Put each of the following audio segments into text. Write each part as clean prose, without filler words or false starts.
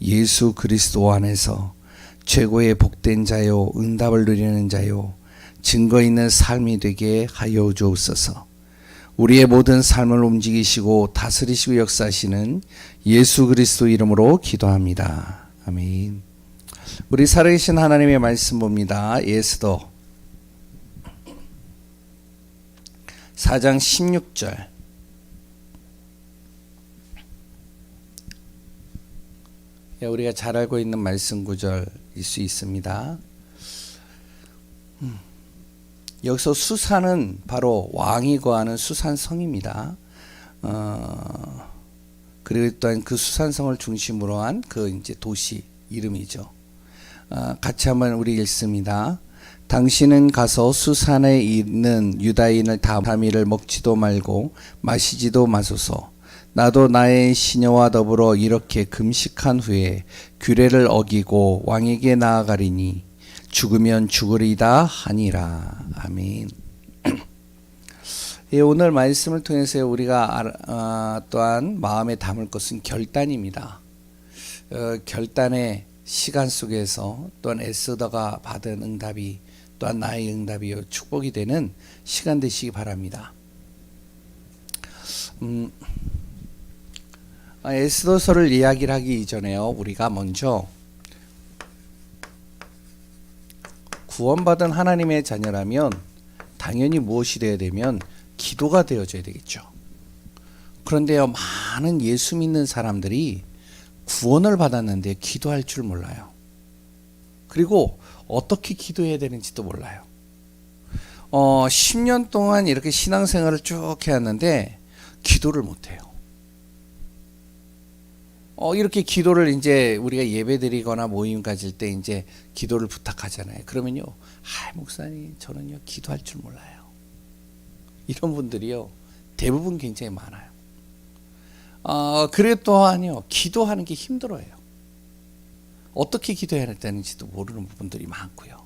예수 그리스도 안에서 최고의 복된 자요, 응답을 누리는 자요, 증거 있는 삶이 되게 하여 주옵소서. 우리의 모든 삶을 움직이시고 다스리시고 역사하시는 예수 그리스도 이름으로 기도합니다. 아멘. 우리 살아계신 하나님의 말씀 봅니다. 에스더 4장 16절. 우리가 잘 알고 있는 말씀 구절일 수 있습니다. 여기서 수산은 바로 왕이 거하는 수산성입니다. 그리고 또한 그 수산성을 중심으로 한 그 이제 도시 이름이죠. 같이 한번 우리 읽습니다. 당신은 가서 수산에 있는 유다인을 다 다미를 먹지도 말고 마시지도 마소서. 나도 나의 시녀와 더불어 이렇게 금식한 후에 규례를 어기고 왕에게 나아가리니 죽으면 죽으리다 하니라. 아멘. 오늘 말씀을 통해서 우리가 또한 마음에 담을 것은 결단입니다. 결단의 시간 속에서 또한 에스더가 받은 응답이 또한 나의 응답이요 축복이 되는 시간 되시기 바랍니다. 에스더서를 이야기를 하기 이전에요, 우리가 먼저 구원받은 하나님의 자녀라면 당연히 무엇이 되어야 되면 기도가 되어져야 되겠죠. 그런데요, 많은 예수 믿는 사람들이 구원을 받았는데 기도할 줄 몰라요. 그리고 어떻게 기도해야 되는지도 몰라요. 10년 동안 이렇게 신앙생활을 쭉 해왔는데 기도를 못해요. 이렇게 기도를 이제 우리가 예배 드리거나 모임 가질 때 이제 기도를 부탁하잖아요. 그러면요, 목사님, 저는요, 기도할 줄 몰라요. 이런 분들이요, 대부분 굉장히 많아요. 그래 또한요, 기도하는 게 힘들어요. 어떻게 기도해야 되는지도 모르는 부분들이 많고요.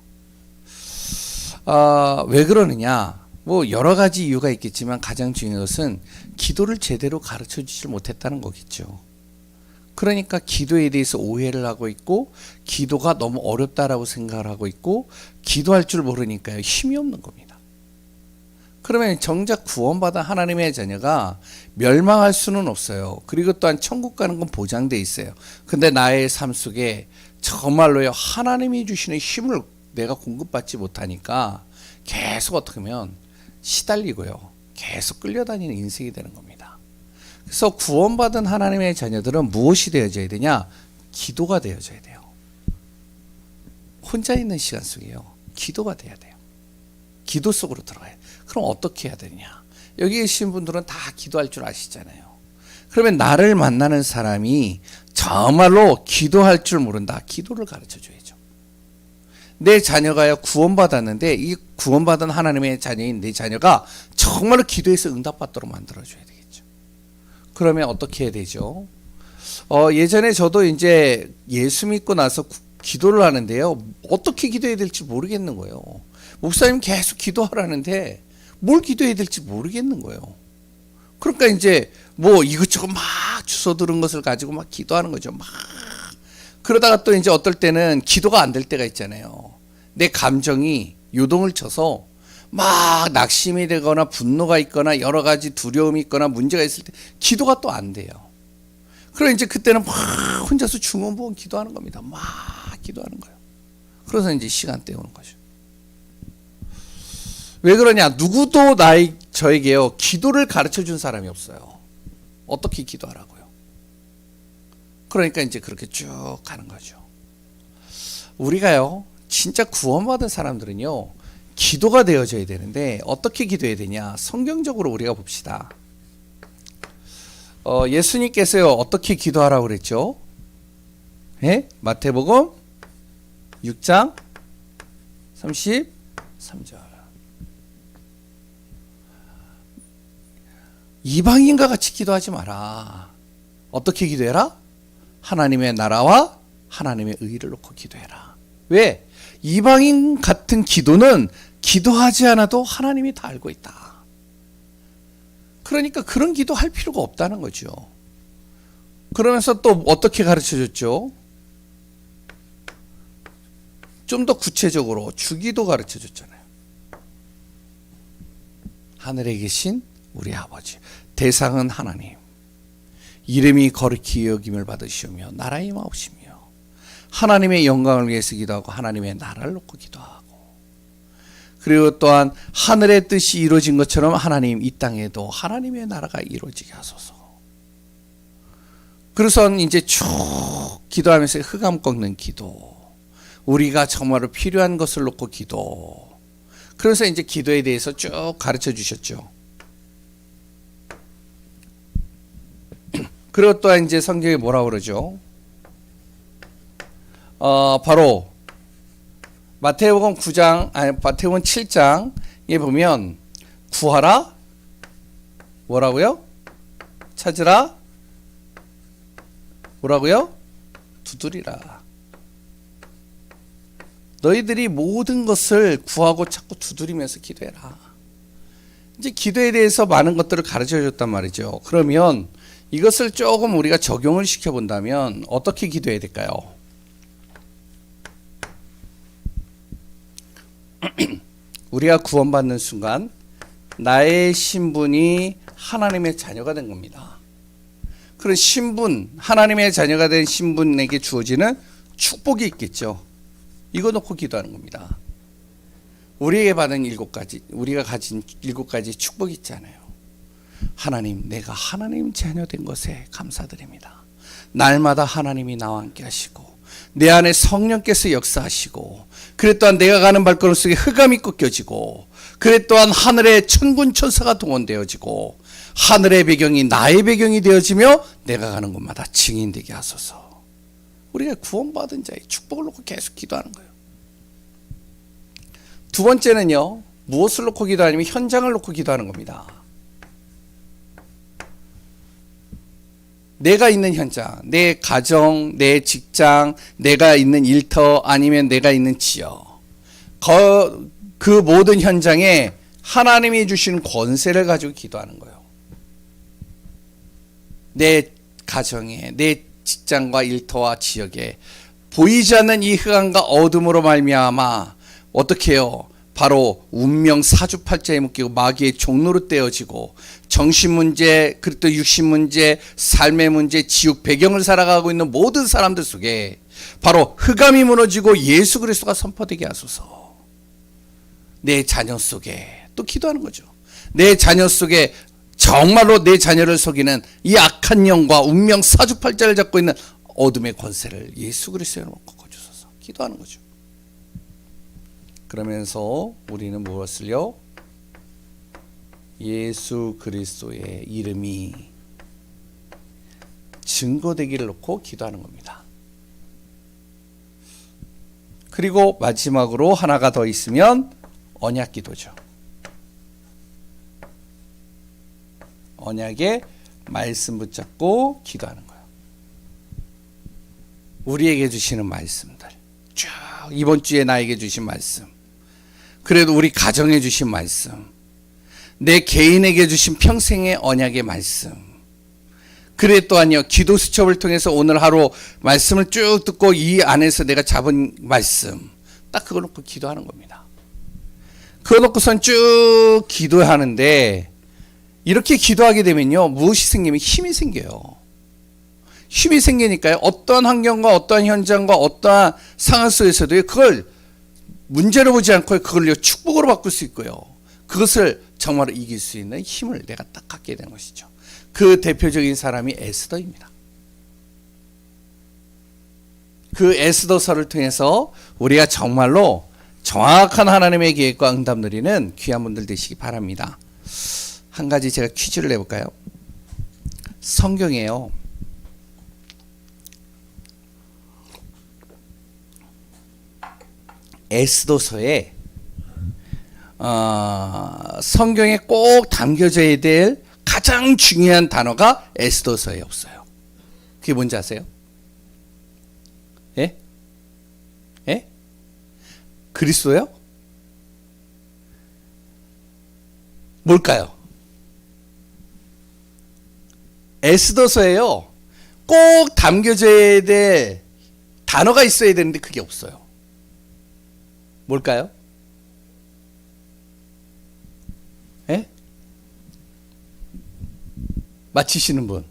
왜 그러느냐? 뭐 여러 가지 이유가 있겠지만 가장 중요한 것은 기도를 제대로 가르쳐 주질 못했다는 거겠죠. 그러니까 기도에 대해서 오해를 하고 있고 기도가 너무 어렵다라고 생각을 하고 있고 기도할 줄 모르니까요, 힘이 없는 겁니다. 그러면 정작 구원받은 하나님의 자녀가 멸망할 수는 없어요. 그리고 또한 천국 가는 건 보장돼 있어요. 근데 나의 삶 속에 정말로요, 하나님이 주시는 힘을 내가 공급받지 못하니까 계속 어떻게 하면 시달리고요, 계속 끌려다니는 인생이 되는 겁니다. 그래서 구원받은 하나님의 자녀들은 무엇이 되어져야 되냐? 기도가 되어져야 돼요. 혼자 있는 시간 속에요, 기도가 돼야 돼요. 기도 속으로 들어가야 돼요. 그럼 어떻게 해야 되냐? 여기 계신 분들은 다 기도할 줄 아시잖아요. 그러면 나를 만나는 사람이 정말로 기도할 줄 모른다. 기도를 가르쳐 줘야죠. 내 자녀가요, 구원받았는데 이 구원받은 하나님의 자녀인 내 자녀가 정말로 기도해서 응답받도록 만들어줘야 되겠죠. 그러면 어떻게 해야 되죠? 예전에 저도 이제 예수 믿고 나서 기도를 하는데요, 어떻게 기도해야 될지 모르겠는 거예요. 목사님 계속 기도하라는데 뭘 기도해야 될지 모르겠는 거예요. 그러니까 이제 뭐 이것저것 막 주워 들은 것을 가지고 막 기도하는 거죠. 막 그러다가 또 이제 어떨 때는 기도가 안 될 때가 있잖아요. 내 감정이 요동을 쳐서 막 낙심이 되거나 분노가 있거나 여러 가지 두려움이 있거나 문제가 있을 때 기도가 또 안 돼요. 그럼 이제 그때는 막 혼자서 중언부언 기도하는 겁니다. 막 기도하는 거예요. 그래서 이제 시간 때우는 거죠. 왜 그러냐? 누구도 저에게요, 기도를 가르쳐 준 사람이 없어요. 어떻게 기도하라고요? 그러니까 이제 그렇게 쭉 가는 거죠. 우리가요, 진짜 구원받은 사람들은요, 기도가 되어져야 되는데 어떻게 기도해야 되냐? 성경적으로 우리가 봅시다. 예수님께서요, 어떻게 기도하라고 그랬죠? 마태복음 6장 33절. 이방인과 같이 기도하지 마라. 어떻게 기도해라? 하나님의 나라와 하나님의 의를 놓고 기도해라. 왜? 이방인 같은 기도는 기도하지 않아도 하나님이 다 알고 있다. 그러니까 그런 기도 할 필요가 없다는 거죠. 그러면서 또 어떻게 가르쳐 줬죠? 좀 더 구체적으로 주기도 가르쳐 줬잖아요. 하늘에 계신 우리 아버지, 대상은 하나님, 이름이 거룩히 여김을 받으시오며 나라의 임하옵시며, 하나님의 영광을 위해서 기도하고 하나님의 나라를 놓고 기도하고, 그리고 또한 하늘의 뜻이 이루어진 것처럼 하나님 이 땅에도 하나님의 나라가 이루어지게 하소서. 그래서 이제 쭉 기도하면서 흑암 꺾는 기도, 우리가 정말로 필요한 것을 놓고 기도. 그래서 이제 기도에 대해서 쭉 가르쳐 주셨죠. 그리고 또 이제 성경에 뭐라고 그러죠? 바로 마태복음 7장에 보면 구하라, 뭐라고요? 찾으라, 뭐라고요? 두드리라. 너희들이 모든 것을 구하고 찾고 두드리면서 기도해라. 이제 기도에 대해서 많은 것들을 가르쳐 줬단 말이죠. 그러면 이것을 조금 우리가 적용을 시켜본다면 어떻게 기도해야 될까요? 우리가 구원받는 순간 나의 신분이 하나님의 자녀가 된 겁니다. 그런 신분, 하나님의 자녀가 된 신분에게 주어지는 축복이 있겠죠. 이거 놓고 기도하는 겁니다. 우리에게 받은 우리가 가진 7가지 축복이 있잖아요. 하나님, 내가 하나님 자녀 된 것에 감사드립니다. 날마다 하나님이 나와 함께 하시고 내 안에 성령께서 역사하시고, 그래 또한 내가 가는 발걸음 속에 흑암이 꺾여지고, 그래 또한 하늘의 천군 천사가 동원되어지고, 하늘의 배경이 나의 배경이 되어지며 내가 가는 곳마다 증인되게 하소서. 우리가 구원받은 자의 축복을 놓고 계속 기도하는 거예요. 두 번째는요, 무엇을 놓고 기도하냐면 현장을 놓고 기도하는 겁니다. 내가 있는 현장, 내 가정, 내 직장, 내가 있는 일터, 아니면 내가 있는 지역, 그 모든 현장에 하나님이 주신 권세를 가지고 기도하는 거예요. 내 가정에, 내 직장과 일터와 지역에 보이지 않는 이 흑암과 어둠으로 말미암아 어떻게 해요? 바로 운명 사주팔자에 묶이고 마귀의 종로로 떼어지고, 정신문제, 그리고 또 육신문제, 삶의 문제, 지옥 배경을 살아가고 있는 모든 사람들 속에 바로 흑암이 무너지고 예수 그리스도가 선포되게 하소서. 내 자녀 속에 또 기도하는 거죠. 내 자녀 속에 정말로 내 자녀를 속이는 이 악한 영과 운명 사주팔자를 잡고 있는 어둠의 권세를 예수 그리스도에 놓고 주소서. 기도하는 거죠. 그러면서 우리는 무엇을요? 예수 그리스도의 이름이 증거되기를 놓고 기도하는 겁니다. 그리고 마지막으로 하나가 더 있으면 언약 기도죠. 언약의 말씀 붙잡고 기도하는 거예요. 우리에게 주시는 말씀들, 쭉 이번 주에 나에게 주신 말씀, 그래도 우리 가정에 주신 말씀, 내 개인에게 주신 평생의 언약의 말씀, 그래 또한요 기도 수첩을 통해서 오늘 하루 말씀을 쭉 듣고 이 안에서 내가 잡은 말씀, 딱 그거 놓고 기도하는 겁니다. 그거 놓고선 쭉 기도하는데, 이렇게 기도하게 되면요 무엇이 생기면 힘이 생겨요. 힘이 생기니까요 어떠한 환경과 어떠한 현장과 어떠한 상황 속에서도 그걸 문제로 보지 않고 그걸 축복으로 바꿀 수 있고요, 그것을 정말로 이길 수 있는 힘을 내가 딱 갖게 된 것이죠. 그 대표적인 사람이 에스더입니다. 그 에스더서를 통해서 우리가 정말로 정확한 하나님의 계획과 응답 누리는 귀한 분들 되시기 바랍니다. 한 가지 제가 퀴즈를 내볼까요? 성경에요, 에스더서에 성경에 꼭 담겨져야 될 가장 중요한 단어가 에스더서에 없어요. 그게 뭔지 아세요? 예? 예? 그리스도요? 뭘까요? 에스더서에요 꼭 담겨져야 될 단어가 있어야 되는데 그게 없어요. 뭘까요? 예? 맞히시는 분.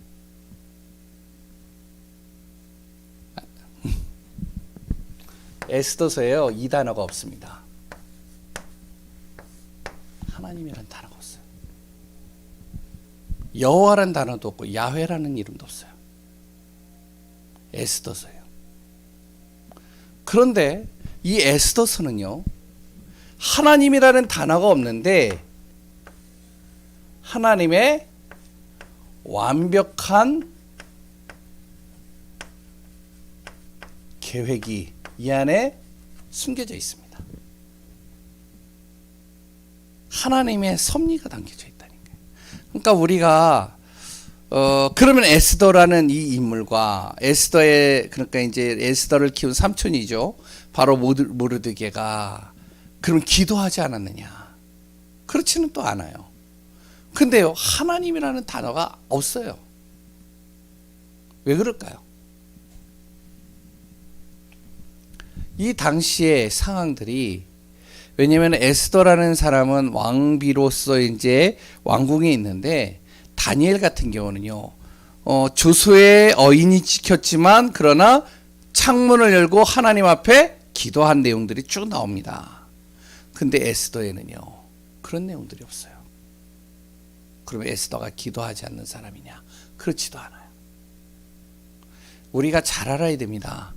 에스더서에요, 이 단어가 없습니다. 하나님이라는 단어가 없어요. 여호와라는 단어도 없고 야훼라는 이름도 없어요. 에스더서예요. 그런데 이 에스더서는요, 하나님이라는 단어가 없는데 하나님의 완벽한 계획이 이 안에 숨겨져 있습니다. 하나님의 섭리가 담겨져 있다니까요. 그러니까 우리가 그러면 에스더라는 이 인물과 에스더의, 그러니까 이제 에스더를 키운 삼촌이죠, 바로 모르드게가 그럼 기도하지 않았느냐? 그렇지는 또 않아요. 근데요, 하나님이라는 단어가 없어요. 왜 그럴까요? 이 당시의 상황들이, 왜냐하면 에스더라는 사람은 왕비로서 이제 왕궁에 있는데, 다니엘 같은 경우는요, 조소의 어인이 지켰지만 그러나 창문을 열고 하나님 앞에 기도한 내용들이 쭉 나옵니다. 근데 에스더에는요, 그런 내용들이 없어요. 그러면 에스더가 기도하지 않는 사람이냐? 그렇지도 않아요. 우리가 잘 알아야 됩니다.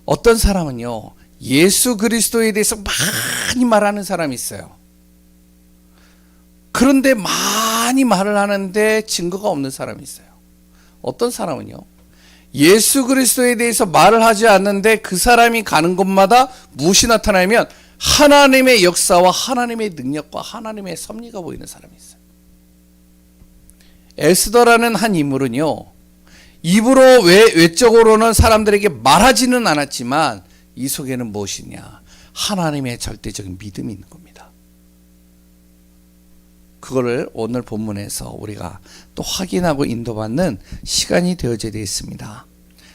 어떤 사람은요, 예수 그리스도에 대해서 많이 말하는 사람이 있어요. 그런데 많이 말을 하는데 증거가 없는 사람이 있어요. 어떤 사람은요, 예수 그리스도에 대해서 말을 하지 않는데 그 사람이 가는 곳마다 무엇이 나타나면 하나님의 역사와 하나님의 능력과 하나님의 섭리가 보이는 사람이 있어요. 에스더라는 한 인물은요, 입으로 외적으로는 사람들에게 말하지는 않았지만 이 속에는 무엇이냐? 하나님의 절대적인 믿음이 있는 겁니다. 그거를 오늘 본문에서 우리가 또 확인하고 인도받는 시간이 되어져야 되겠습니다.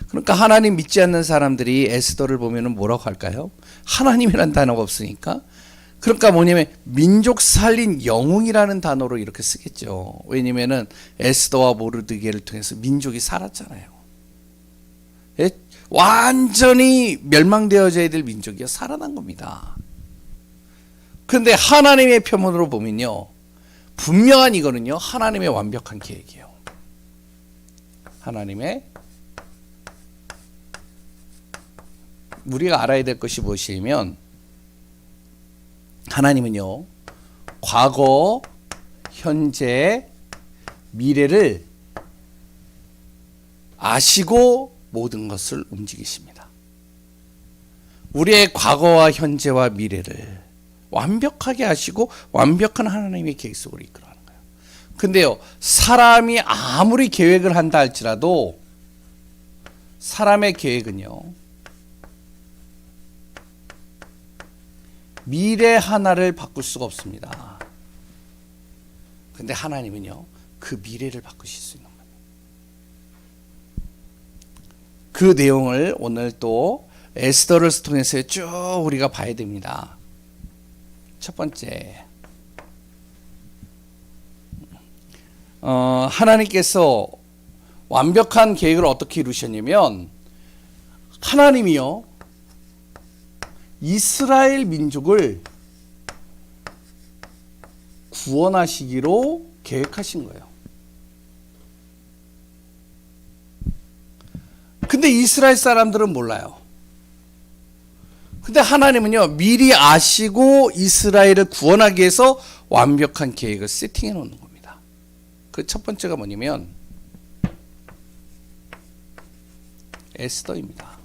그러니까 하나님 믿지 않는 사람들이 에스더를 보면 뭐라고 할까요? 하나님이라는 단어가 없으니까, 그러니까 뭐냐면 민족 살린 영웅이라는 단어로 이렇게 쓰겠죠. 왜냐면은 에스더와 모르드게를 통해서 민족이 살았잖아요. 완전히 멸망되어져야 될 민족이 살아난 겁니다. 그런데 하나님의 표본으로 보면요, 분명한 이거는요, 하나님의 완벽한 계획이에요. 하나님의, 우리가 알아야 될 것이 무엇이냐면, 하나님은요, 과거, 현재, 미래를 아시고 모든 것을 움직이십니다. 우리의 과거와 현재와 미래를 완벽하게 아시고 완벽한 하나님의 계획 속으로 이끌어가는 거예요. 근데요, 사람이 아무리 계획을 한다 할지라도 사람의 계획은요, 미래 하나를 바꿀 수가 없습니다. 근데 하나님은요, 그 미래를 바꾸실 수 있는 겁니다. 그 내용을 오늘 또 에스더를 통해서 쭉 우리가 봐야 됩니다. 첫 번째, 하나님께서 완벽한 계획을 어떻게 이루셨냐면, 하나님이요, 이스라엘 민족을 구원하시기로 계획하신 거예요. 근데 이스라엘 사람들은 몰라요. 근데 하나님은요, 미리 아시고 이스라엘을 구원하기 위해서 완벽한 계획을 세팅해 놓는 겁니다. 그 첫 번째가 뭐냐면 에스더입니다.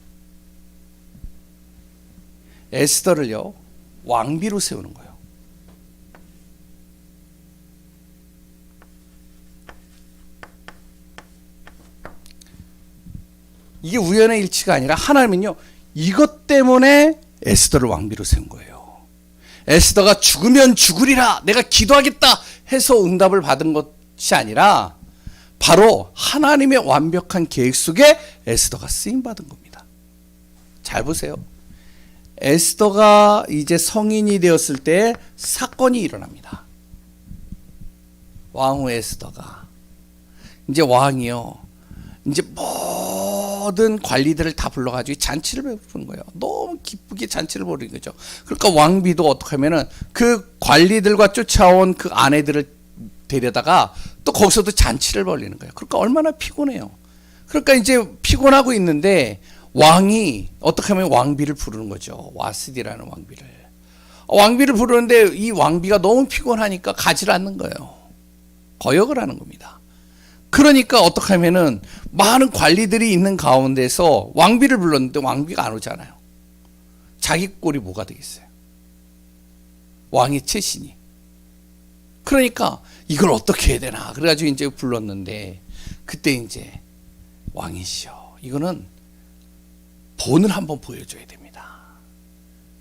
에스더를요, 왕비로 세우는 거예요. 이게 우연의 일치가 아니라 하나님은요, 이것 때문에 에스더를 왕비로 세운 거예요. 에스더가 죽으면 죽으리라, 내가 기도하겠다 해서 응답을 받은 것이 아니라 바로 하나님의 완벽한 계획 속에 에스더가 쓰임 받은 겁니다. 잘 보세요. 에스더가 이제 성인이 되었을 때 사건이 일어납니다. 왕후 에스더가 이제 왕이요, 이제 모든 관리들을 다 불러가지고 잔치를 베푸는 거예요. 너무 기쁘게 잔치를 벌이는 거죠. 그러니까 왕비도 어떻게 하면은 그 관리들과 쫓아온 그 아내들을 데려다가 또 거기서도 잔치를 벌이는 거예요. 그러니까 얼마나 피곤해요. 그러니까 이제 피곤하고 있는데 왕이 어떻게 하면 왕비를 부르는 거죠. 와스디라는 왕비를. 왕비를 부르는데 이 왕비가 너무 피곤하니까 가지를 않는 거예요. 거역을 하는 겁니다. 그러니까 어떻게 하면은 많은 관리들이 있는 가운데서 왕비를 불렀는데 왕비가 안 오잖아요. 자기 꼴이 뭐가 되겠어요? 왕의 채신이. 그러니까 이걸 어떻게 해야 되나. 그래가지고 이제 불렀는데 그때 이제 왕이시여, 이거는 본을 한번 보여줘야 됩니다.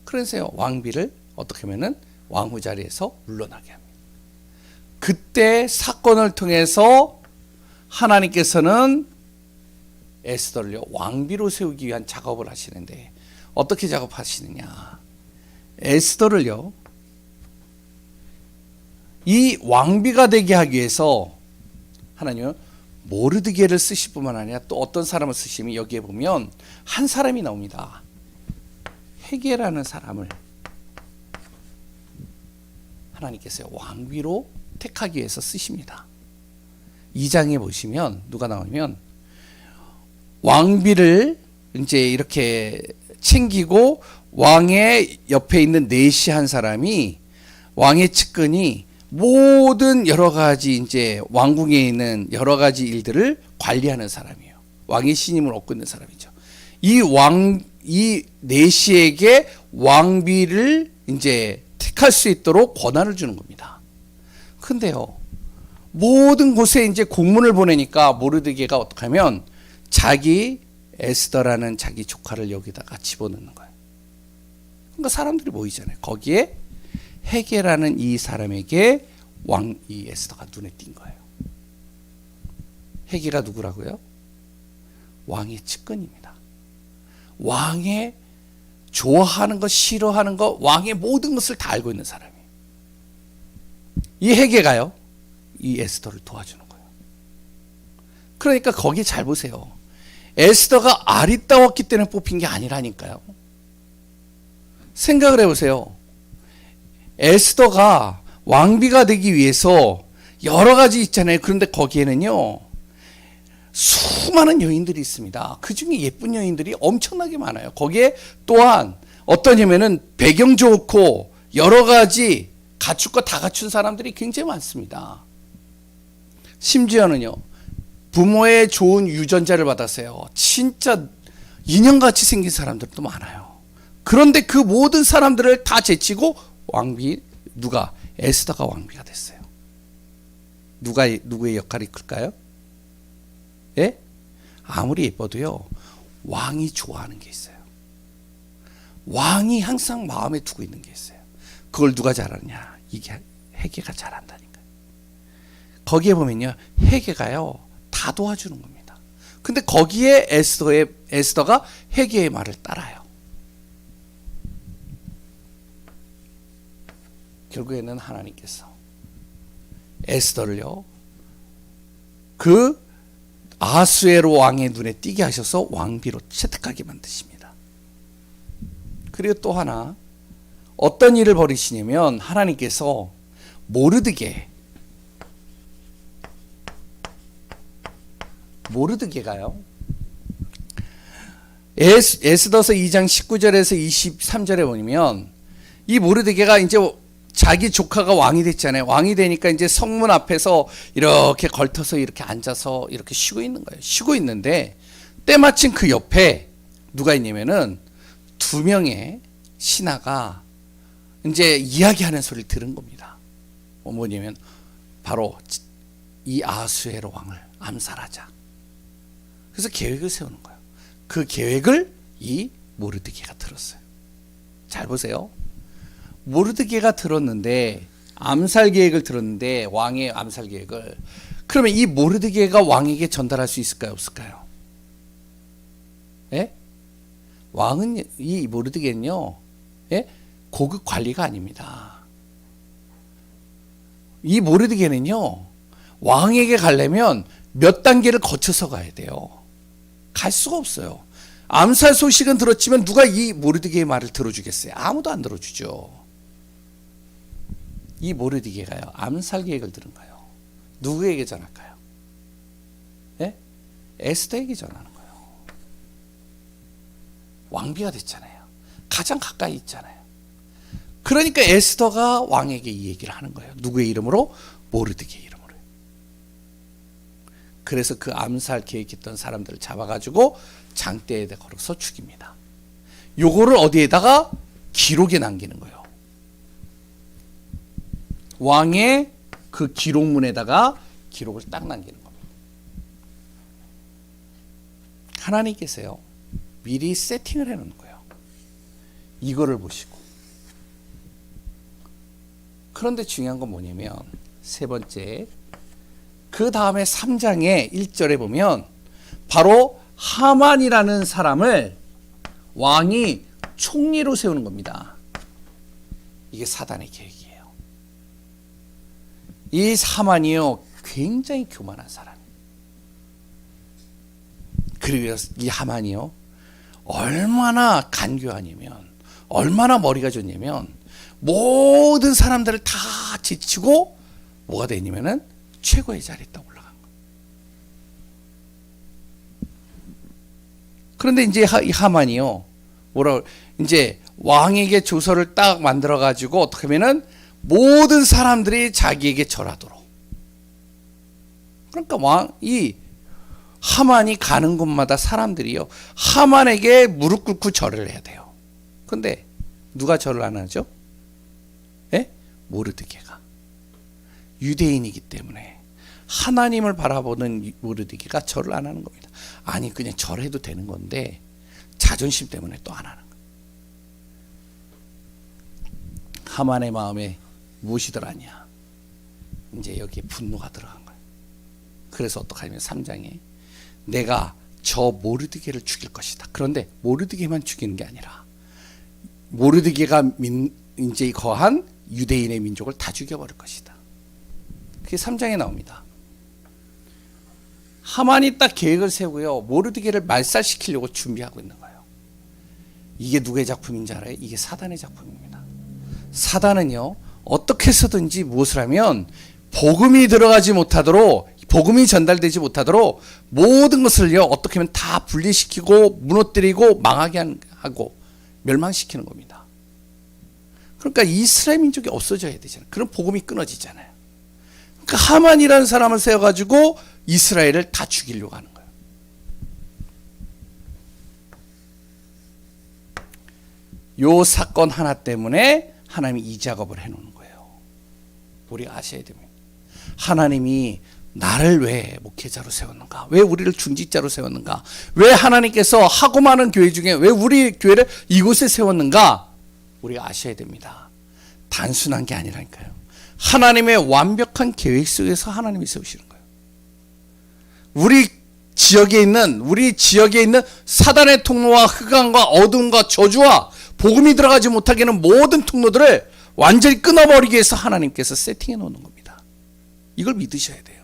그래서요, 왕비를 어떻게 하면은 왕후 자리에서 물러나게 합니다. 그때 사건을 통해서 하나님께서는 에스더를 왕비로 세우기 위한 작업을 하시는데 어떻게 작업하시느냐. 에스더를요, 이 왕비가 되게 하기 위해서 하나님은 모르드게를 쓰실 뿐만 아니라 또 어떤 사람을 쓰시면 여기에 보면 한 사람이 나옵니다. 헤게라는 사람을 하나님께서 왕비로 택하기 위해서 쓰십니다. 2장에 보시면 누가 나오면 왕비를 이제 이렇게 챙기고 왕의 옆에 있는 내시 한 사람이, 왕의 측근이 모든 여러 가지 이제 왕궁에 있는 여러 가지 일들을 관리하는 사람이에요. 왕의 신임을 얻고 있는 사람이죠. 이 내시에게 왕비를 이제 택할 수 있도록 권한을 주는 겁니다. 근데요, 모든 곳에 이제 공문을 보내니까 모르드게가 어떻게 하면 자기 에스더라는 자기 조카를 여기다가 집어넣는 거예요. 그러니까 사람들이 모이잖아요. 거기에 헤게라는 이 사람에게 이 에스더가 눈에 띈 거예요. 헤게가 누구라고요? 왕의 측근입니다. 왕의 좋아하는 것, 싫어하는 것, 왕의 모든 것을 다 알고 있는 사람이에요. 이 헤게가요, 이 에스더를 도와주는 거예요. 그러니까 거기 잘 보세요. 에스더가 아리따웠기 때문에 뽑힌 게 아니라니까요. 생각을 해보세요. 에스더가 왕비가 되기 위해서 여러 가지 있잖아요. 그런데 거기에는요, 수많은 여인들이 있습니다. 그 중에 예쁜 여인들이 엄청나게 많아요. 거기에 또한 어떠냐면은 배경 좋고 여러 가지 갖출 거 다 갖춘 사람들이 굉장히 많습니다. 심지어는요, 부모의 좋은 유전자를 받았어요. 진짜 인형같이 생긴 사람들도 많아요. 그런데 그 모든 사람들을 다 제치고 누가? 에스더가 왕비가 됐어요. 누구의 역할이 클까요? 예? 아무리 예뻐도요, 왕이 좋아하는 게 있어요. 왕이 항상 마음에 두고 있는 게 있어요. 그걸 누가 잘하느냐? 이게 헤게가 잘한다니까요. 거기에 보면요, 헤게가요 다 도와주는 겁니다. 근데 거기에 에스더가 헤게의 말을 따라요. 결국에는 하나님께서 에스더를요, 그 아수에로 왕의 눈에 띄게 하셔서 왕비로 채택하게 만드십니다. 그리고 또 하나 어떤 일을 벌이시냐면 하나님께서 모르드게가요, 에스더서 2장 19절에서 23절에 보면 이 모르드게가 이제 자기 조카가 왕이 됐잖아요. 왕이 되니까 이제 성문 앞에서 이렇게 걸터서 이렇게 앉아서 이렇게 쉬고 있는 거예요. 쉬고 있는데 때마침 그 옆에 누가 있냐면은 2명의 신하가 이제 이야기하는 소리를 들은 겁니다. 뭐냐면 바로 이 아수에로 왕을 암살하자. 그래서 계획을 세우는 거예요. 그 계획을 이 모르드게가 들었어요. 잘 보세요. 모르드게가 들었는데, 암살 계획을 들었는데, 왕의 암살 계획을, 그러면 이 모르드게가 왕에게 전달할 수 있을까요? 없을까요? 예? 왕은, 이 모르드게는요, 예? 고급 관리가 아닙니다. 이 모르드게는요, 왕에게 가려면 몇 단계를 거쳐서 가야 돼요. 갈 수가 없어요. 암살 소식은 들었지만 누가 이 모르드게의 말을 들어주겠어요? 아무도 안 들어주죠. 이 모르드게가요, 암살 계획을 들은 거예요. 누구에게 전할까요? 예? 에스더에게 전하는 거예요. 왕비가 됐잖아요. 가장 가까이 있잖아요. 그러니까 에스더가 왕에게 이 얘기를 하는 거예요. 누구의 이름으로? 모르드게 이름으로. 그래서 그 암살 계획했던 사람들을 잡아가지고 장대에 걸어서 죽입니다. 요거를 어디에다가? 기록에 남기는 거예요. 왕의 그 기록문에다가 기록을 딱 남기는 겁니다. 하나님께서요, 미리 세팅을 해놓는 거예요. 이거를 보시고. 그런데 중요한 건 뭐냐면, 세 번째, 그 다음에 3장의 1절에 보면 바로 하만이라는 사람을 왕이 총리로 세우는 겁니다. 이게 사단의 계획이에요. 이 하만이요, 굉장히 교만한 사람이에요. 그리고 이 하만이요, 얼마나 간교하냐면, 얼마나 머리가 좋냐면, 모든 사람들을 다 지치고 뭐가 되냐면은 최고의 자리에 딱 올라간 거예요. 그런데 이제 이 하만이요, 이제 왕에게 조서를 딱 만들어 가지고 어떻게 하면은 모든 사람들이 자기에게 절하도록. 그러니까 이 하만이 가는 곳마다 사람들이요, 하만에게 무릎 꿇고 절을 해야 돼요. 근데 누가 절을 안 하죠? 예? 모르드게가. 유대인이기 때문에 하나님을 바라보는 모르드게가 절을 안 하는 겁니다. 아니, 그냥 절해도 되는 건데 자존심 때문에 또 안 하는 거예요. 하만의 마음에 무엇이 들어가냐? 이제 여기에 분노가 들어간 거예요. 그래서 어떡하냐면 3장에 내가 저 모르드게를 죽일 것이다. 그런데 모르드게만 죽이는 게 아니라 모르드게가 이제 거한 유대인의 민족을 다 죽여버릴 것이다. 그게 3장에 나옵니다. 하만이 딱 계획을 세우고요, 모르드게를 말살시키려고 준비하고 있는 거예요. 이게 누구의 작품인지 알아요? 이게 사단의 작품입니다. 사단은요, 어떻게 해서든지 무엇을 하면 복음이 들어가지 못하도록, 복음이 전달되지 못하도록 모든 것을요, 어떻게 하면 다 분리시키고 무너뜨리고 망하게 하고 멸망시키는 겁니다. 그러니까 이스라엘 민족이 없어져야 되잖아요. 그럼 복음이 끊어지잖아요. 그러니까 하만이라는 사람을 세워가지고 이스라엘을 다 죽이려고 하는 거예요. 요 사건 하나 때문에 하나님이 이 작업을 해놓는 거예요. 우리가 아셔야 됩니다. 하나님이 나를 왜 목회자로 세웠는가? 왜 우리를 중직자로 세웠는가? 왜 하나님께서 하고 많은 교회 중에 왜 우리 교회를 이곳에 세웠는가? 우리가 아셔야 됩니다. 단순한 게 아니라니까요. 하나님의 완벽한 계획 속에서 하나님이 세우시는 거예요. 우리 지역에 있는 사단의 통로와 흑암과 어둠과 저주와 복음이 들어가지 못하게 하는 모든 통로들을 완전히 끊어버리기 위해서 하나님께서 세팅해 놓는 겁니다. 이걸 믿으셔야 돼요.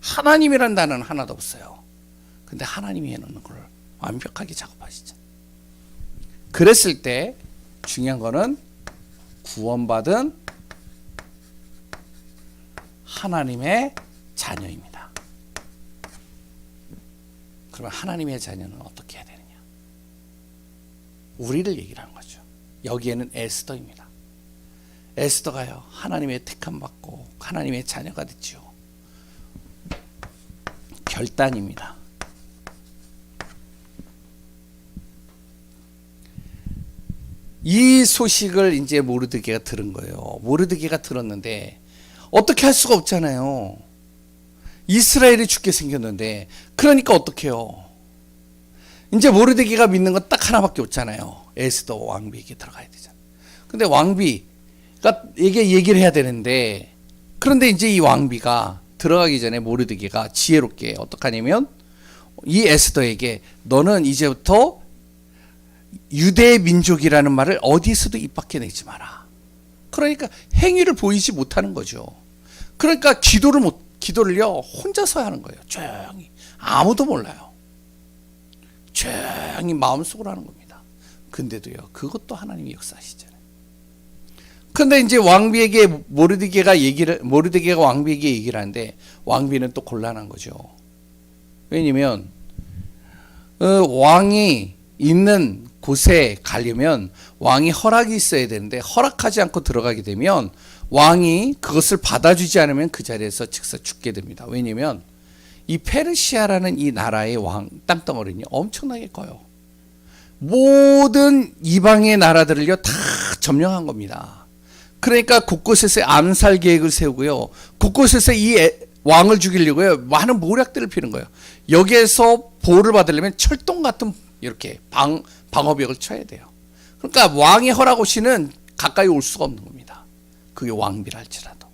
하나님이란 단어는 하나도 없어요. 근데 하나님이 해놓는 걸 완벽하게 작업하시죠. 그랬을 때 중요한 거는 구원받은 하나님의 자녀입니다. 그러면 하나님의 자녀는 어떻게 해야 되느냐? 우리를 얘기를 하는 거죠. 여기에는 에스더입니다. 에스더가요, 하나님의 택함 받고 하나님의 자녀가 됐죠. 결단입니다. 이 소식을 이제 모르드게가 들은 거예요. 모르드게가 들었는데 어떻게 할 수가 없잖아요. 이스라엘이 죽게 생겼는데, 그러니까 어떡해요? 이제 모르드게가 믿는 건 딱 하나밖에 없잖아요. 에스더 왕비에게 들어가야 되잖아요. 근데 왕비가 이게 얘기를 해야 되는데, 그런데 이제 이 왕비가 들어가기 전에 모르드게가 지혜롭게 어떻게 하냐면 이 에스더에게 너는 이제부터 유대 민족이라는 말을 어디서도 입 밖에 내지 마라. 그러니까 행위를 보이지 못하는 거죠. 그러니까 기도를요 혼자서 하는 거예요. 조용히 아무도 몰라요. 조용히 마음속으로 하는 겁니다. 근데도요 그것도 하나님이 역사하시잖아요. 근데 이제 왕비에게 모르드게가 왕비에게 얘기를 하는데 왕비는 또 곤란한 거죠. 왜냐면 왕이 있는 곳에 가려면 왕이 허락이 있어야 되는데 허락하지 않고 들어가게 되면 왕이 그것을 받아주지 않으면 그 자리에서 즉사 죽게 됩니다. 왜냐면 이 페르시아라는 이 나라의 왕 땅덩어리는요 엄청나게 커요. 모든 이방의 나라들을요 다 점령한 겁니다. 그러니까 곳곳에서 암살 계획을 세우고요, 곳곳에서 이 왕을 죽이려고요 많은 모략들을 피는 거예요. 여기에서 보호를 받으려면 철동 같은 이렇게 방어벽을 쳐야 돼요. 그러니까 왕의 허락 없이는 가까이 올 수가 없는 겁니다. 그게 왕비라 할지라도.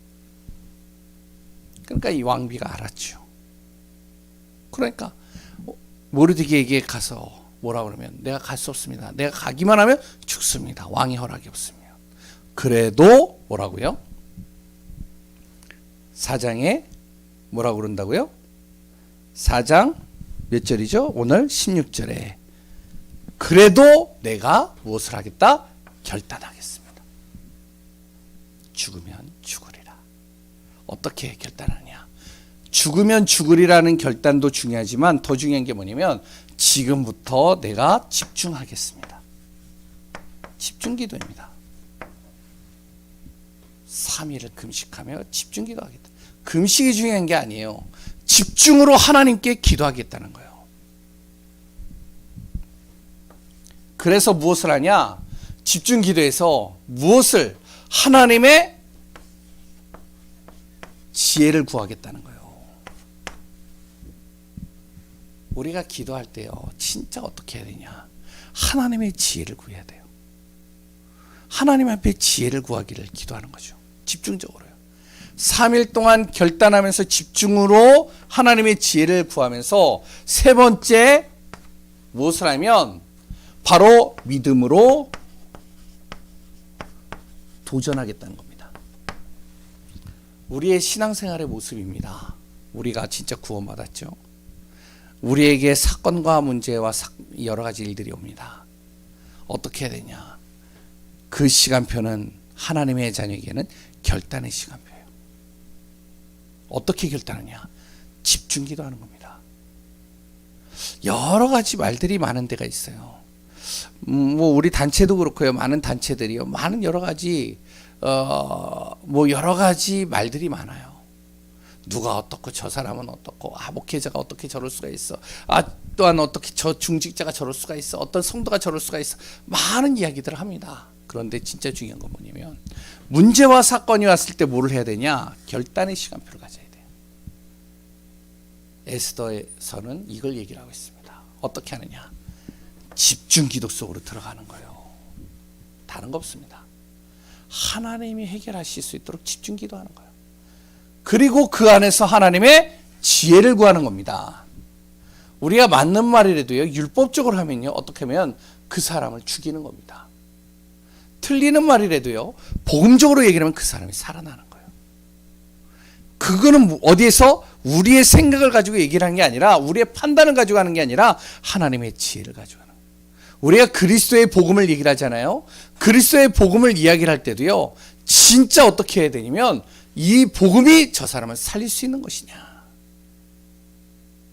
그러니까 이 왕비가 알았죠. 그러니까 모르드게에게 가서 뭐라 그러면 내가 갈 수 없습니다. 내가 가기만 하면 죽습니다. 왕의 허락이 없으면. 그래도 뭐라고요? 4장에 뭐라고 그런다고요? 4장 몇 절이죠? 오늘 16절에 그래도 내가 무엇을 하겠다? 결단하겠습니다. 죽으면 죽으리라. 어떻게 결단하냐? 죽으면 죽으리라는 결단도 중요하지만 더 중요한 게 뭐냐면 지금부터 내가 집중하겠습니다. 집중기도입니다. 3일을 금식하며 집중기도하겠다. 금식이 중요한 게 아니에요. 집중으로 하나님께 기도하겠다는 거예요. 그래서 무엇을 하냐? 집중기도에서 무엇을? 하나님의 지혜를 구하겠다는 거예요. 우리가 기도할 때요 진짜 어떻게 해야 되냐? 하나님의 지혜를 구해야 돼요. 하나님 앞에 지혜를 구하기를 기도하는 거죠. 집중적으로요. 3일 동안 결단하면서 집중으로 하나님의 지혜를 구하면서 세 번째 무엇을 하면 바로 믿음으로 도전하겠다는 겁니다. 우리의 신앙생활의 모습입니다. 우리가 진짜 구원받았죠. 우리에게 사건과 문제와 여러 가지 일들이 옵니다. 어떻게 해야 되냐? 그 시간표는 하나님의 자녀에게는 결단의 시간표예요. 어떻게 결단하냐? 집중기도하는 겁니다. 여러 가지 말들이 많은 데가 있어요. 뭐 우리 단체도 그렇고요. 많은 단체들이요. 많은 여러 가지 여러 가지 말들이 많아요. 누가 어떻고 저 사람은 어떻고 목회자가 어떻게 저럴 수가 있어. 또한 어떻게 저 중직자가 저럴 수가 있어. 어떤 성도가 저럴 수가 있어. 많은 이야기들을 합니다. 그런데 진짜 중요한 건 뭐냐면 문제와 사건이 왔을 때 뭐를 해야 되냐? 결단의 시간표를 가져야 돼요. 에스더에서는 이걸 얘기를 하고 있습니다. 어떻게 하느냐? 집중 기도 속으로 들어가는 거예요. 다른 거 없습니다. 하나님이 해결하실 수 있도록 집중 기도하는 거예요. 그리고 그 안에서 하나님의 지혜를 구하는 겁니다. 우리가 맞는 말이라도요 율법적으로 하면요 어떻게 하면 그 사람을 죽이는 겁니다. 틀리는 말이라도요 복음적으로 얘기를 하면 그 사람이 살아나는 거예요. 그거는 어디에서 우리의 생각을 가지고 얘기를 하는 게 아니라 우리의 판단을 가지고 하는 게 아니라 하나님의 지혜를 가지고 하는 거예요. 우리가 그리스도의 복음을 얘기를 하잖아요. 그리스도의 복음을 이야기를 할 때도요 진짜 어떻게 해야 되냐면 이 복음이 저 사람을 살릴 수 있는 것이냐,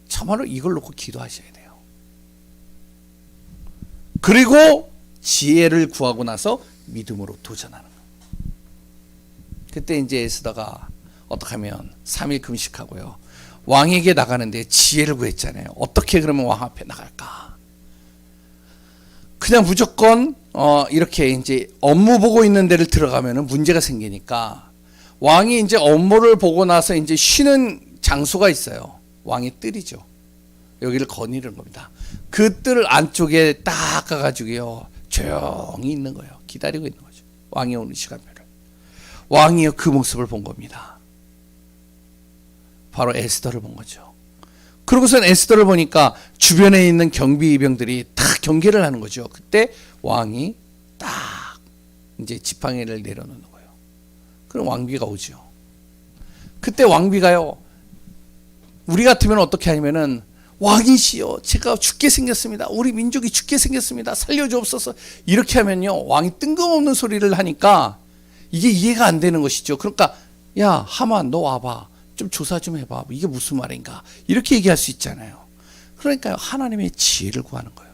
참말로 이걸 놓고 기도하셔야 돼요. 그리고 지혜를 구하고 나서 믿음으로 도전하는 거예요. 그때 이제 에스더가 어떻게 하면 3일 금식하고요 왕에게 나가는데 지혜를 구했잖아요. 어떻게 그러면 왕 앞에 나갈까? 그냥 무조건 이렇게 이제 업무 보고 있는 데를 들어가면은 문제가 생기니까 왕이 이제 업무를 보고 나서 이제 쉬는 장소가 있어요. 왕의 뜰이죠. 여기를 거니는 겁니다. 그 뜰 안쪽에 딱 가가지고요 조용히 있는 거예요. 기다리고 있는 거죠. 왕이 오는 시간표를. 왕이 그 모습을 본 겁니다. 바로 에스더를 본 거죠. 그러고선 에스더를 보니까 주변에 있는 경비병들이 다 경계를 하는 거죠. 그때 왕이 딱 이제 지팡이를 내려놓는 거예요. 그럼 왕비가 오죠. 그때 왕비가요, 우리 같으면 어떻게 하냐면은, 왕이시여, 제가 죽게 생겼습니다. 우리 민족이 죽게 생겼습니다. 살려주옵소서. 이렇게 하면요, 왕이 뜬금없는 소리를 하니까 이게 이해가 안 되는 것이죠. 그러니까, 야, 하만, 너 와봐. 좀 조사 좀 해봐. 이게 무슨 말인가. 이렇게 얘기할 수 있잖아요. 그러니까요, 하나님의 지혜를 구하는 거예요.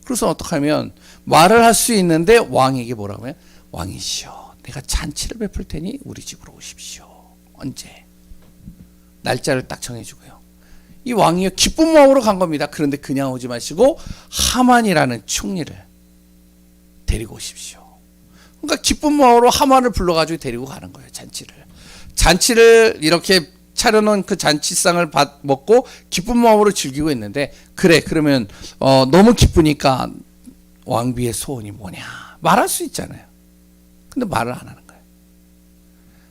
그래서 어떻게 하면 말을 할 수 있는데 왕에게 뭐라고 해요? 왕이시여, 내가 잔치를 베풀 테니 우리 집으로 오십시오. 언제? 날짜를 딱 정해주고요. 이 왕이요, 기쁜 마음으로 간 겁니다. 그런데 그냥 오지 마시고 하만이라는 총리를 데리고 오십시오. 그러니까 기쁜 마음으로 하만을 불러가지고 데리고 가는 거예요. 잔치를 이렇게 차려놓은 그 잔치상을 먹고 기쁜 마음으로 즐기고 있는데, 그래, 그러면 너무 기쁘니까 왕비의 소원이 뭐냐 말할 수 있잖아요. 근데 말을 안 하는 거예요.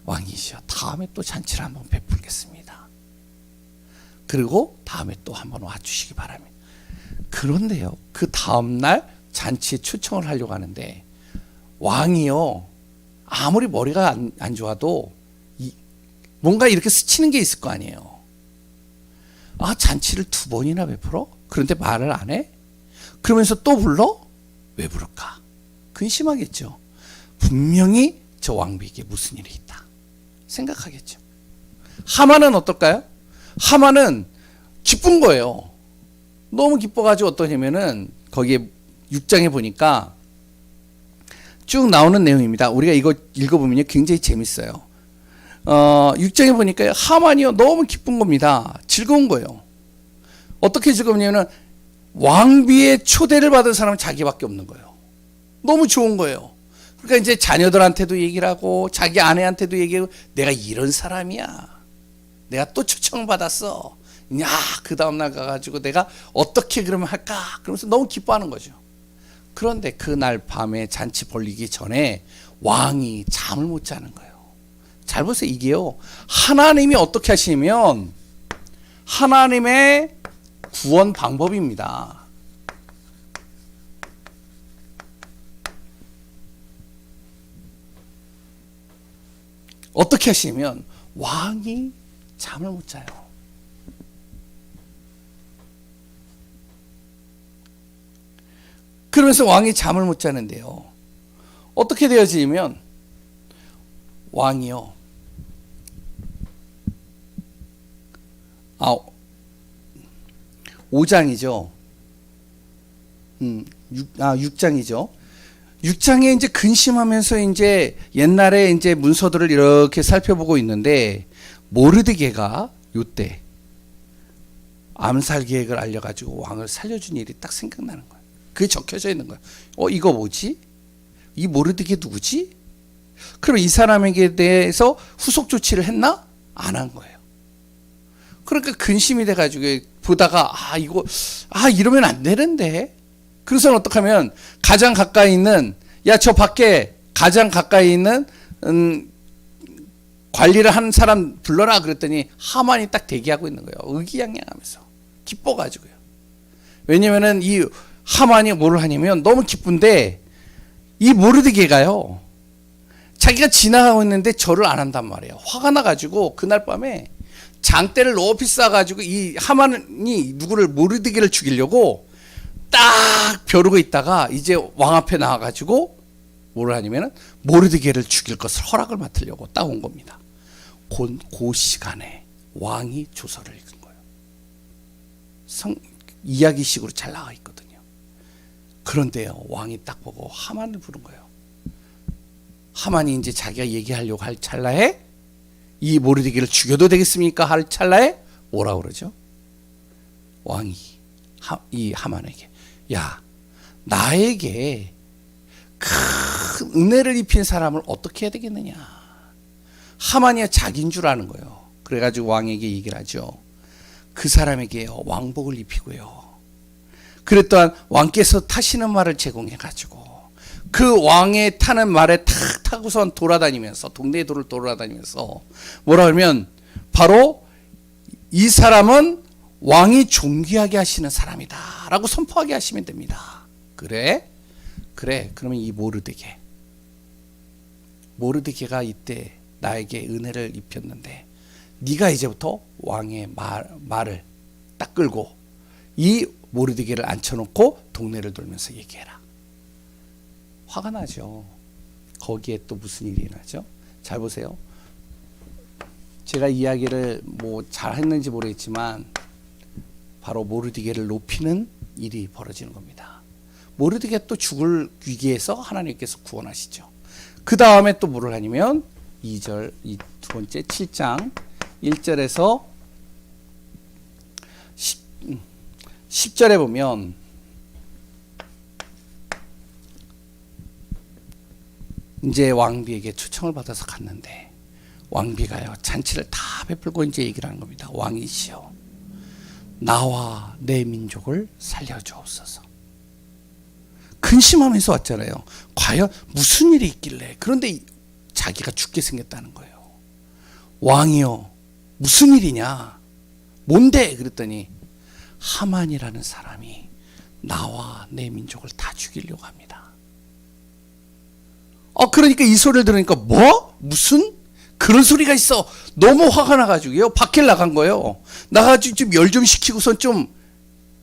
왕이시여, 다음에 또 잔치를 한번 베풀겠습니다. 그리고 다음에 또 한번 와주시기 바랍니다. 그런데요, 그 다음날 잔치에 초청을 하려고 하는데 왕이요, 아무리 머리가 안 좋아도 뭔가 이렇게 스치는 게 있을 거 아니에요. 아, 잔치를 2번이나 베풀어? 그런데 말을 안 해? 그러면서 또 불러? 왜 부를까? 근심하겠죠. 분명히 저 왕비에게 무슨 일이 있다 생각하겠죠. 하만은 어떨까요? 하만은 기쁜 거예요. 너무 기뻐가지고 어떠냐면은 거기에 6장에 보니까 쭉 나오는 내용입니다. 우리가 이거 읽어보면요, 굉장히 재밌어요. 6장에 보니까 하만이요, 너무 기쁜 겁니다. 즐거운 거예요. 어떻게 즐거우냐면 왕비의 초대를 받은 사람은 자기밖에 없는 거예요. 너무 좋은 거예요. 그러니까 이제 자녀들한테도 얘기를 하고 자기 아내한테도 얘기하고, 내가 이런 사람이야. 내가 또 초청을 받았어. 야, 그 다음날 가가지고 내가 어떻게 그러면 할까? 그러면서 너무 기뻐하는 거죠. 그런데 그날 밤에 잔치 벌리기 전에 왕이 잠을 못 자는 거예요. 잘 보세요. 이게요, 하나님이 어떻게 하시면 하나님의 구원 방법입니다. 어떻게 하시면 왕이 잠을 못 자요. 그러면서 왕이 잠을 못 자는데요, 어떻게 되어지면 왕이요, 5장이죠. 6장이죠. 6장에 이제 근심하면서 이제 옛날에 이제 문서들을 이렇게 살펴보고 있는데, 모르드게가 요때 암살 계획을 알려가지고 왕을 살려준 일이 딱 생각나는 거예요. 그게 적혀져 있는 거예요. 이거 뭐지? 이 모르드게 누구지? 그럼 이 사람에게 대해서 후속 조치를 했나? 안 한 거예요. 그러니까 근심이 돼가지고 보다가, 이러면 안 되는데. 그래서 어떻게 하면 가장 가까이 있는, 야, 저 밖에 가장 가까이 있는 관리를 한 사람 불러라 그랬더니 하만이 딱 대기하고 있는 거예요. 의기양양하면서 기뻐가지고요. 왜냐면은 이 하만이 뭐를 하냐면 너무 기쁜데, 이 모르드게가요, 자기가 지나가고 있는데 절을 안 한단 말이에요. 화가 나가지고 그날 밤에 장대를 높이 쌓아가지고 이 하만이 누구를, 모르드게를 죽이려고 딱 벼르고 있다가 이제 왕 앞에 나와가지고 뭐를 하냐면은 모르드게를 죽일 것을 허락을 맡으려고 딱 온 겁니다. 그 시간에 왕이 조서를 읽은 거예요. 이야기식으로 잘 나와 있거든요. 그런데요, 왕이 딱 보고 하만을 부른 거예요. 하만이 이제 자기가 얘기하려고 할 찰나에, 이 모르드게를 죽여도 되겠습니까? 할 찰나에 뭐라고 그러죠? 왕이 이 하만에게, 야, 나에게 큰 은혜를 입힌 사람을 어떻게 해야 되겠느냐. 하만이야 자기인 줄 아는 거예요. 그래가지고 왕에게 얘기를 하죠. 그 사람에게 왕복을 입히고요, 그랬더니 왕께서 타시는 말을 제공해가지고 그 왕의 타는 말에 탁 타고선 돌아다니면서 동네 도를 돌아다니면서 뭐라 하면 바로 이 사람은 왕이 존귀하게 하시는 사람이다 라고 선포하게 하시면 됩니다. 그래? 그러면 이 모르드게가 이때 나에게 은혜를 입혔는데 네가 이제부터 왕의 말을 딱 끌고 이 모르드게를 앉혀놓고 동네를 돌면서 얘기해라. 화가 나죠. 거기에 또 무슨 일이 나죠? 잘 보세요. 제가 이야기를 뭐 잘했는지 모르겠지만 바로 모르드게를 높이는 일이 벌어지는 겁니다. 모르드게 또 죽을 위기에서 하나님께서 구원하시죠. 그 다음에 또 뭐를 하냐면 2절, 이 두 번째 7장 1절에서 10절에 보면 이제 왕비에게 초청을 받아서 갔는데 왕비가요 잔치를 다 베풀고 이제 얘기를 하는 겁니다. 왕이시여, 나와 내 민족을 살려주옵소서. 근심하면서 왔잖아요. 과연 무슨 일이 있길래. 그런데 자기가 죽게 생겼다는 거예요. 왕이여, 무슨 일이냐, 뭔데? 그랬더니 하만이라는 사람이 나와 내 민족을 다 죽이려고 합니다. 그러니까 이 소리를 들으니까 뭐? 무슨? 그런 소리가 있어. 너무 화가 나가지고요. 밖에 나간 거예요. 나가지고 좀 열 좀 식히고선 좀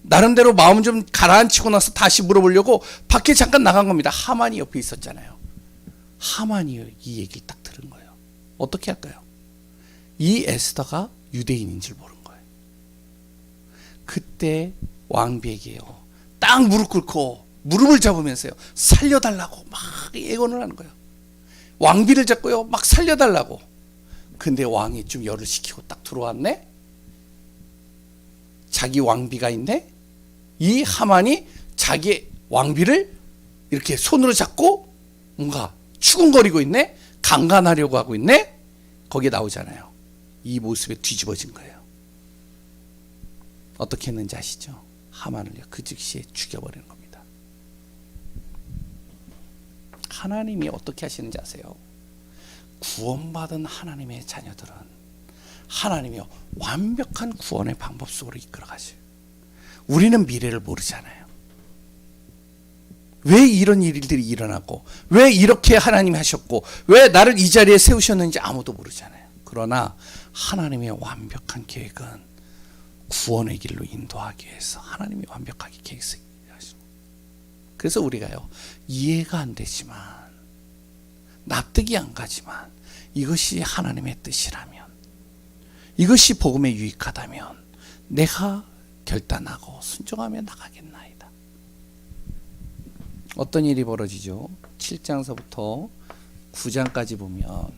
나름대로 마음 좀 가라앉히고 나서 다시 물어보려고 밖에 잠깐 나간 겁니다. 하만이 옆에 있었잖아요. 하만이 이 얘기를 딱 들은 거예요. 어떻게 할까요? 이 에스더가 유대인인 줄 모르는 거예요. 그때 왕비에게요 딱 무릎 꿇고 무릎을 잡으면서요 살려달라고 막 애원을 하는 거예요. 왕비를 잡고요 막 살려달라고. 근데 왕이 좀 열을 식히고 딱 들어왔네. 자기 왕비가 있네. 이 하만이 자기 왕비를 이렇게 손으로 잡고 뭔가 추궁거리고 있네. 강간하려고 하고 있네. 거기에 나오잖아요. 이 모습에 뒤집어진 거예요. 어떻게 했는지 아시죠? 하만을요 그 즉시에 죽여버리는 겁니다. 하나님이 어떻게 하시는지 아세요? 구원받은 하나님의 자녀들은 하나님이 완벽한 구원의 방법 속으로 이끌어가셔요. 우리는 미래를 모르잖아요. 왜 이런 일들이 일어나고 왜 이렇게 하나님이 하셨고 왜 나를 이 자리에 세우셨는지 아무도 모르잖아요. 그러나 하나님의 완벽한 계획은 구원의 길로 인도하기 위해서 하나님이 완벽하게 계획하시는 거예요. 그래서 우리가요 이해가 안 되지만 납득이 안 가지만 이것이 하나님의 뜻이라면, 이것이 복음에 유익하다면 내가 결단하고 순종하며 나가겠나이다. 어떤 일이 벌어지죠? 7장서부터 9장까지 보면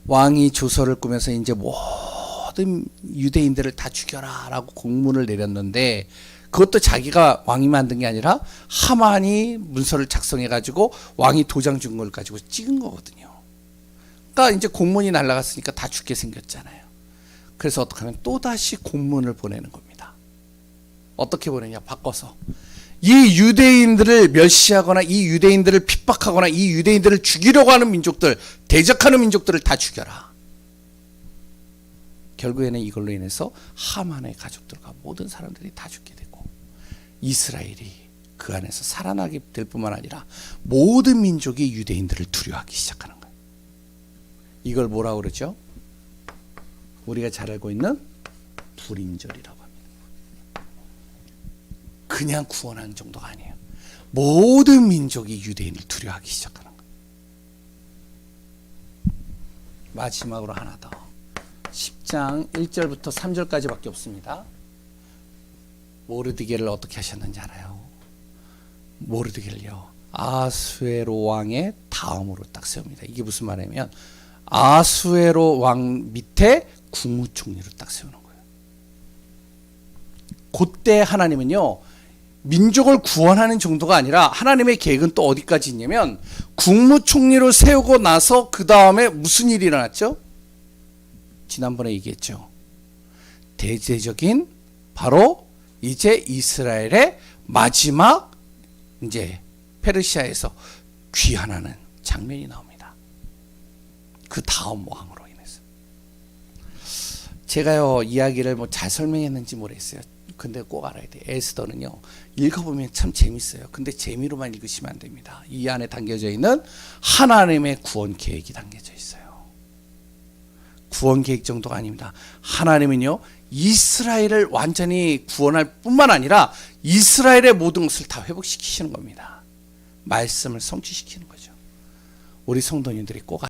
왕이 조서를 꾸면서 이제 모든 유대인들을 다 죽여라 라고 공문을 내렸는데, 그것도 자기가 왕이 만든 게 아니라 하만이 문서를 작성해 가지고 왕이 도장 준 걸 가지고 찍은 거거든요. 그러니까 이제 공문이 날아갔으니까 다 죽게 생겼잖아요. 그래서 어떻게 하면 또다시 공문을 보내는 겁니다. 어떻게 보내냐, 바꿔서 이 유대인들을 멸시하거나 이 유대인들을 핍박하거나 이 유대인들을 죽이려고 하는 민족들, 대적하는 민족들을 다 죽여라. 결국에는 이걸로 인해서 하만의 가족들과 모든 사람들이 다 죽게 되고 이스라엘이 그 안에서 살아나게 될 뿐만 아니라 모든 민족이 유대인들을 두려워하기 시작하는 거예요. 이걸 뭐라고 그러죠? 우리가 잘 알고 있는 불임절이라고 합니다. 그냥 구원한 정도가 아니에요. 모든 민족이 유대인을 두려워하기 시작하는 거예요. 마지막으로 하나 더. 10장 1절부터 3절까지밖에 없습니다. 모르드게를 어떻게 하셨는지 알아요? 모르드게를요 아수에로 왕의 다음으로 딱 세웁니다. 이게 무슨 말이냐면 아수에로 왕 밑에 국무총리로 딱 세우는 거예요. 그때 하나님은요 민족을 구원하는 정도가 아니라 하나님의 계획은 또 어디까지 있냐면, 국무총리로 세우고 나서 그 다음에 무슨 일이 일어났죠? 지난번에 얘기했죠. 대대적인 바로 이제 이스라엘의 마지막 이제 페르시아에서 귀환하는 장면이 나옵니다. 그 다음 왕으로 인해서. 제가요 이야기를 뭐 잘 설명했는지 모르겠어요. 근데 꼭 알아야 돼요. 에스더는요 읽어보면 참 재밌어요. 근데 재미로만 읽으시면 안 됩니다. 이 안에 담겨져 있는 하나님의 구원 계획이 담겨져 있어요. 구원 계획 정도가 아닙니다. 하나님은요 이스라엘을 완전히 구원할 뿐만 아니라 이스라엘의 모든 것을 다 회복시키시는 겁니다. 말씀을 성취시키는 거죠. 우리 성도님들이 꼭